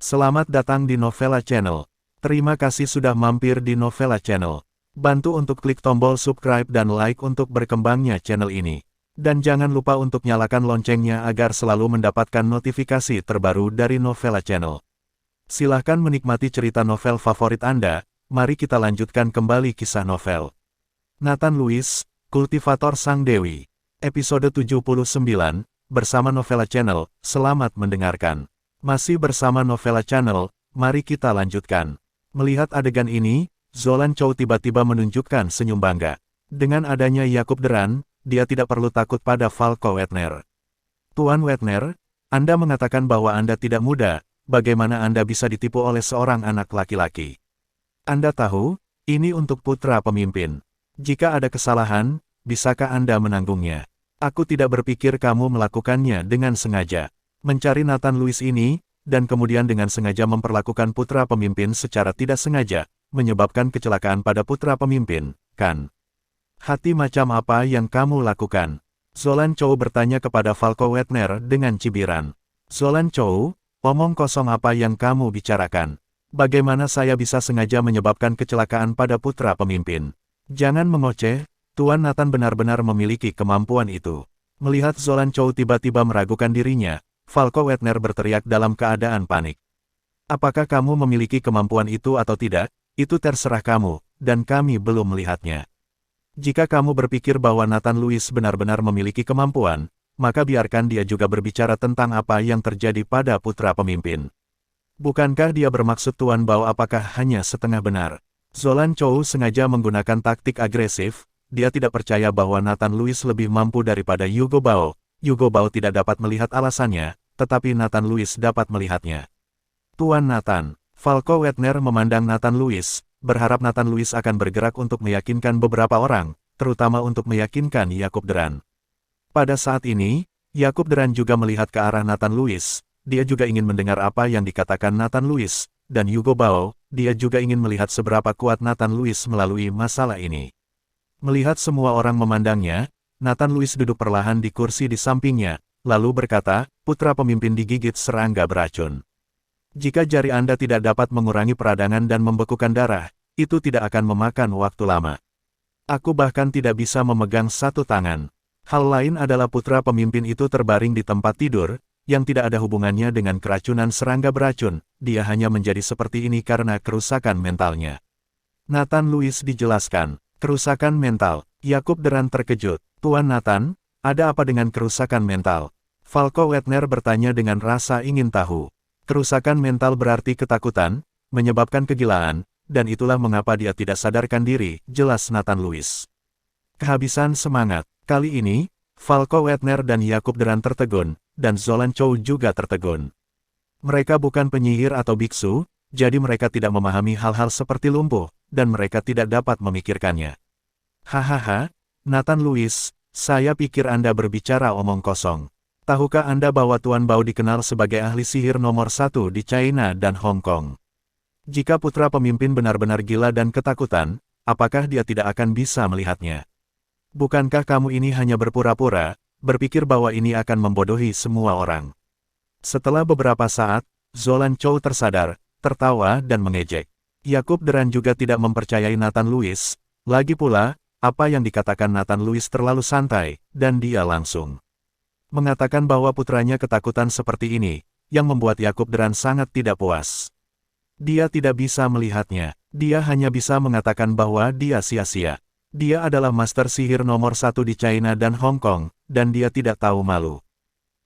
Selamat datang di Novella Channel. Terima kasih sudah mampir di Novella Channel. Bantu untuk klik tombol subscribe dan like untuk berkembangnya channel ini. Dan jangan lupa untuk nyalakan loncengnya agar selalu mendapatkan notifikasi terbaru dari Novella Channel. Silahkan menikmati cerita novel favorit Anda. Mari kita lanjutkan kembali kisah novel Nathan Lewis, Kultivator Sang Dewi. Episode 79, bersama Novella Channel. Selamat mendengarkan. Masih bersama Novella Channel, mari kita lanjutkan. Melihat adegan ini, Zolan Chow tiba-tiba menunjukkan senyum bangga. Dengan adanya Yakub Deran, dia tidak perlu takut pada Falco Wetner. Tuan Wetner, Anda mengatakan bahwa Anda tidak muda, bagaimana Anda bisa ditipu oleh seorang anak laki-laki? Anda tahu, ini untuk putra pemimpin. Jika ada kesalahan, bisakah Anda menanggungnya? Aku tidak berpikir kamu melakukannya dengan sengaja. Mencari Nathan Lewis ini, dan kemudian dengan sengaja memperlakukan putra pemimpin secara tidak sengaja, menyebabkan kecelakaan pada putra pemimpin, kan? Hati macam apa yang kamu lakukan? Zolan Chow bertanya kepada Falco Wetner dengan cibiran. Zolan Chow, omong kosong apa yang kamu bicarakan? Bagaimana saya bisa sengaja menyebabkan kecelakaan pada putra pemimpin? Jangan mengoceh, Tuan Nathan benar-benar memiliki kemampuan itu. Melihat Zolan Chow tiba-tiba meragukan dirinya, Falco Wetner berteriak dalam keadaan panik. Apakah kamu memiliki kemampuan itu atau tidak, itu terserah kamu, dan kami belum melihatnya. Jika kamu berpikir bahwa Nathan Lewis benar-benar memiliki kemampuan, maka biarkan dia juga berbicara tentang apa yang terjadi pada putra pemimpin. Bukankah dia bermaksud Tuan Bao apakah hanya setengah benar? Zolan Chow sengaja menggunakan taktik agresif, dia tidak percaya bahwa Nathan Lewis lebih mampu daripada Hugo Bao. Hugo Bao tidak dapat melihat alasannya, tetapi Nathan Lewis dapat melihatnya. Tuan Nathan, Falco Wetner memandang Nathan Lewis, berharap Nathan Lewis akan bergerak untuk meyakinkan beberapa orang, terutama untuk meyakinkan Yakub Deran. Pada saat ini, Yakub Deran juga melihat ke arah Nathan Lewis, dia juga ingin mendengar apa yang dikatakan Nathan Lewis, dan Hugo Bao, dia juga ingin melihat seberapa kuat Nathan Lewis melalui masalah ini. Melihat semua orang memandangnya, Nathan Lewis duduk perlahan di kursi di sampingnya, lalu berkata, putra pemimpin digigit serangga beracun. Jika jari Anda tidak dapat mengurangi peradangan dan membekukan darah, itu tidak akan memakan waktu lama. Aku bahkan tidak bisa memegang satu tangan. Hal lain adalah putra pemimpin itu terbaring di tempat tidur, yang tidak ada hubungannya dengan keracunan serangga beracun, dia hanya menjadi seperti ini karena kerusakan mentalnya. Nathan Lewis dijelaskan, kerusakan mental. Yakub Deran terkejut. Tuan Nathan, ada apa dengan kerusakan mental? Falco Wetner bertanya dengan rasa ingin tahu. Kerusakan mental berarti ketakutan, menyebabkan kegilaan, dan itulah mengapa dia tidak sadarkan diri, jelas Nathan Lewis. Kehabisan semangat. Kali ini, Falco Wetner dan Yakub Deran tertegun, dan Zolan Chow juga tertegun. Mereka bukan penyihir atau biksu, jadi mereka tidak memahami hal-hal seperti lumpuh, dan mereka tidak dapat memikirkannya. Hahaha, Nathan Lewis, saya pikir Anda berbicara omong kosong. Tahukah Anda bahwa Tuan Bao dikenal sebagai ahli sihir nomor 1 di China dan Hong Kong? Jika putra pemimpin benar-benar gila dan ketakutan, apakah dia tidak akan bisa melihatnya? Bukankah kamu ini hanya berpura-pura, berpikir bahwa ini akan membodohi semua orang? Setelah beberapa saat, Zolan Chow tersadar, tertawa dan mengejek. Yakub Deran juga tidak mempercayai Nathan Lewis, lagi pula, apa yang dikatakan Nathan Lewis terlalu santai, dan dia langsung mengatakan bahwa putranya ketakutan seperti ini, yang membuat Yakub Deran sangat tidak puas. Dia tidak bisa melihatnya, dia hanya bisa mengatakan bahwa dia sia-sia. Dia adalah master sihir nomor 1 di China dan Hong Kong, dan dia tidak tahu malu.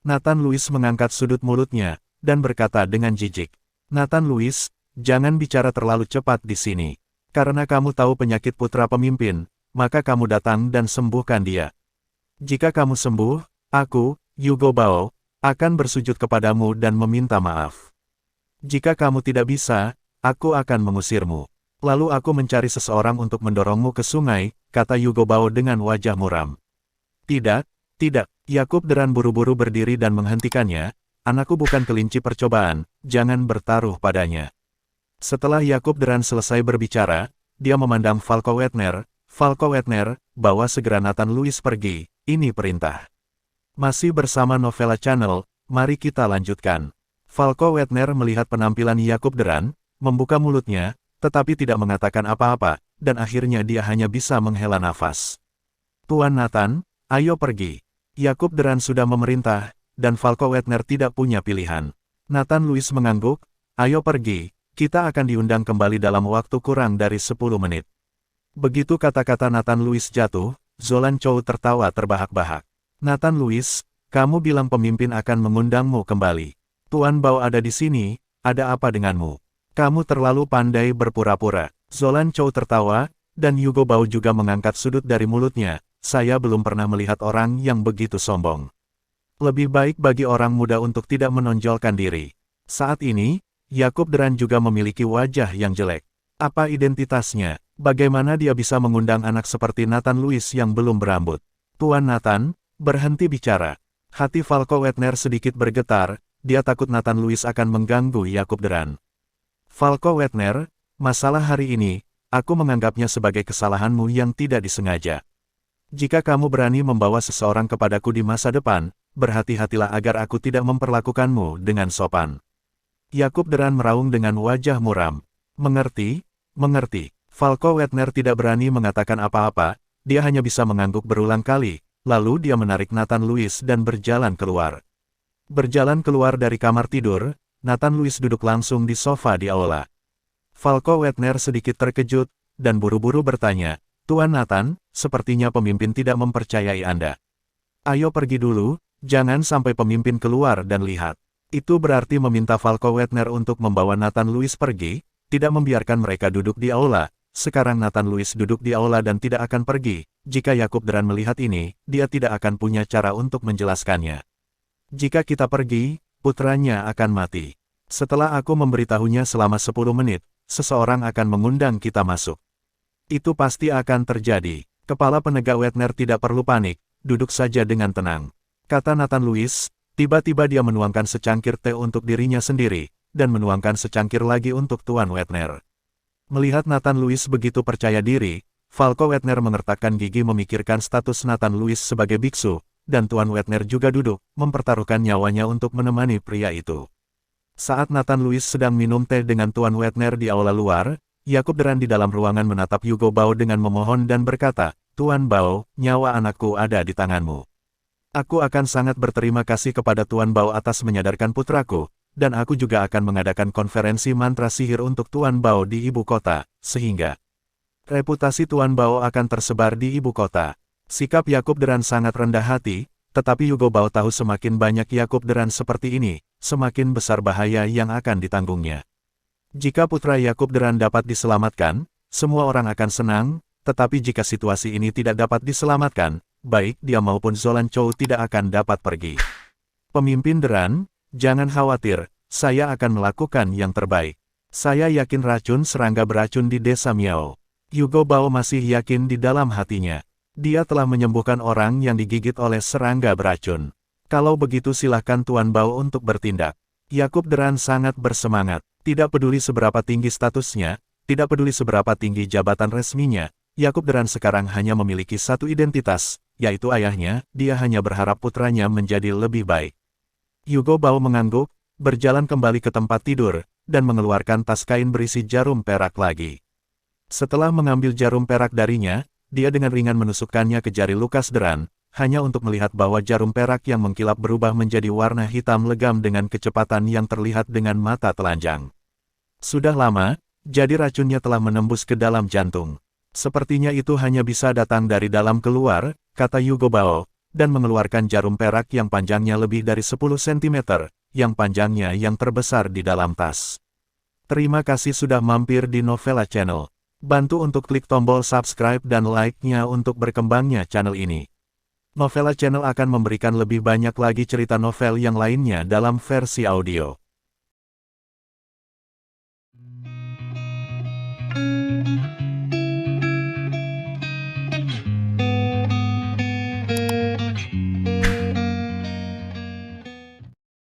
Nathan Lewis mengangkat sudut mulutnya, dan berkata dengan jijik, Nathan Lewis, jangan bicara terlalu cepat di sini. Karena kamu tahu penyakit putra pemimpin, maka kamu datang dan sembuhkan dia. Jika kamu sembuh, aku, Hugo Bao, akan bersujud kepadamu dan meminta maaf. Jika kamu tidak bisa, aku akan mengusirmu. Lalu aku mencari seseorang untuk mendorongmu ke sungai, kata Hugo Bao dengan wajah muram. Tidak, tidak, Yakub Deran buru-buru berdiri dan menghentikannya, anakku bukan kelinci percobaan, jangan bertaruh padanya. Setelah Yakub Deran selesai berbicara, dia memandang Falco Weidner. Falco Weidner, bawa segera Nathan Lewis pergi, ini perintah. Masih bersama Novella Channel, mari kita lanjutkan. Falco Weidner melihat penampilan Yakub Deran, membuka mulutnya, tetapi tidak mengatakan apa-apa, dan akhirnya dia hanya bisa menghela nafas. Tuan Nathan, ayo pergi. Yakub Deran sudah memerintah, dan Falco Weidner tidak punya pilihan. Nathan Lewis mengangguk, ayo pergi, kita akan diundang kembali dalam waktu kurang dari 10 menit. Begitu kata-kata Nathan Lewis jatuh, Zolan Chow tertawa terbahak-bahak. Nathan Lewis, kamu bilang pemimpin akan mengundangmu kembali. Tuan Bao ada di sini, ada apa denganmu? Kamu terlalu pandai berpura-pura. Zolan Chow tertawa, dan Hugo Bao juga mengangkat sudut dari mulutnya. Saya belum pernah melihat orang yang begitu sombong. Lebih baik bagi orang muda untuk tidak menonjolkan diri. Saat ini, Yakub Deran juga memiliki wajah yang jelek. Apa identitasnya? Bagaimana dia bisa mengundang anak seperti Nathan Lewis yang belum berambut? Tuan Nathan, berhenti bicara. Hati Falco Weidner sedikit bergetar, dia takut Nathan Lewis akan mengganggu Yakub Deran. Falco Weidner, masalah hari ini, aku menganggapnya sebagai kesalahanmu yang tidak disengaja. Jika kamu berani membawa seseorang kepadaku di masa depan, berhati-hatilah agar aku tidak memperlakukanmu dengan sopan. Yakub Deran meraung dengan wajah muram. Mengerti? Mengerti. Falco Weidner tidak berani mengatakan apa-apa, dia hanya bisa mengangguk berulang kali, lalu dia menarik Nathan Lewis dan berjalan keluar. Berjalan keluar dari kamar tidur, Nathan Lewis duduk langsung di sofa di aula. Falco Weidner sedikit terkejut, dan buru-buru bertanya, Tuan Nathan, sepertinya pemimpin tidak mempercayai Anda. Ayo pergi dulu, jangan sampai pemimpin keluar dan lihat. Itu berarti meminta Falco Weidner untuk membawa Nathan Lewis pergi, tidak membiarkan mereka duduk di aula. Sekarang Nathan Lewis duduk di aula dan tidak akan pergi. Jika Yakub Deran melihat ini, dia tidak akan punya cara untuk menjelaskannya. Jika kita pergi, putranya akan mati. Setelah aku memberitahunya selama 10 menit, seseorang akan mengundang kita masuk. Itu pasti akan terjadi. Kepala penegak Weidner tidak perlu panik, duduk saja dengan tenang. Kata Nathan Lewis, tiba-tiba dia menuangkan secangkir teh untuk dirinya sendiri, dan menuangkan secangkir lagi untuk Tuan Weidner. Melihat Nathan Lewis begitu percaya diri, Falco Weidner mengertakkan gigi memikirkan status Nathan Lewis sebagai biksu, dan Tuan Weidner juga duduk, mempertaruhkan nyawanya untuk menemani pria itu. Saat Nathan Lewis sedang minum teh dengan Tuan Weidner di aula luar, Yakub Deran di dalam ruangan menatap Hugo Bao dengan memohon dan berkata, Tuan Bao, nyawa anakku ada di tanganmu. Aku akan sangat berterima kasih kepada Tuan Bao atas menyadarkan putraku, dan aku juga akan mengadakan konferensi mantra sihir untuk Tuan Bao di ibu kota, sehingga reputasi Tuan Bao akan tersebar di ibu kota. Sikap Yakub Deran sangat rendah hati, tetapi Hugo Bao tahu semakin banyak Yakub Deran seperti ini, semakin besar bahaya yang akan ditanggungnya. Jika putra Yakub Deran dapat diselamatkan, semua orang akan senang, tetapi jika situasi ini tidak dapat diselamatkan, baik dia maupun Zolan Chow tidak akan dapat pergi. Pemimpin Deran, jangan khawatir, saya akan melakukan yang terbaik. Saya yakin racun serangga beracun di desa Miao. Hugo Bao masih yakin di dalam hatinya. Dia telah menyembuhkan orang yang digigit oleh serangga beracun. Kalau begitu silahkan Tuan Bao untuk bertindak. Yakub Deran sangat bersemangat. Tidak peduli seberapa tinggi statusnya, tidak peduli seberapa tinggi jabatan resminya, Yakub Deran sekarang hanya memiliki satu identitas, yaitu ayahnya, dia hanya berharap putranya menjadi lebih baik. Hugo Bao mengangguk, berjalan kembali ke tempat tidur, dan mengeluarkan tas kain berisi jarum perak lagi. Setelah mengambil jarum perak darinya, dia dengan ringan menusukkannya ke jari Lukas Deran, hanya untuk melihat bahwa jarum perak yang mengkilap berubah menjadi warna hitam legam dengan kecepatan yang terlihat dengan mata telanjang. Sudah lama, jadi racunnya telah menembus ke dalam jantung. Sepertinya itu hanya bisa datang dari dalam keluar, kata Hugo Bao, dan mengeluarkan jarum perak yang panjangnya lebih dari 10 cm, yang panjangnya yang terbesar di dalam tas. Terima kasih sudah mampir di Novella Channel. Bantu untuk klik tombol subscribe dan like-nya untuk berkembangnya channel ini. Novella Channel akan memberikan lebih banyak lagi cerita novel yang lainnya dalam versi audio.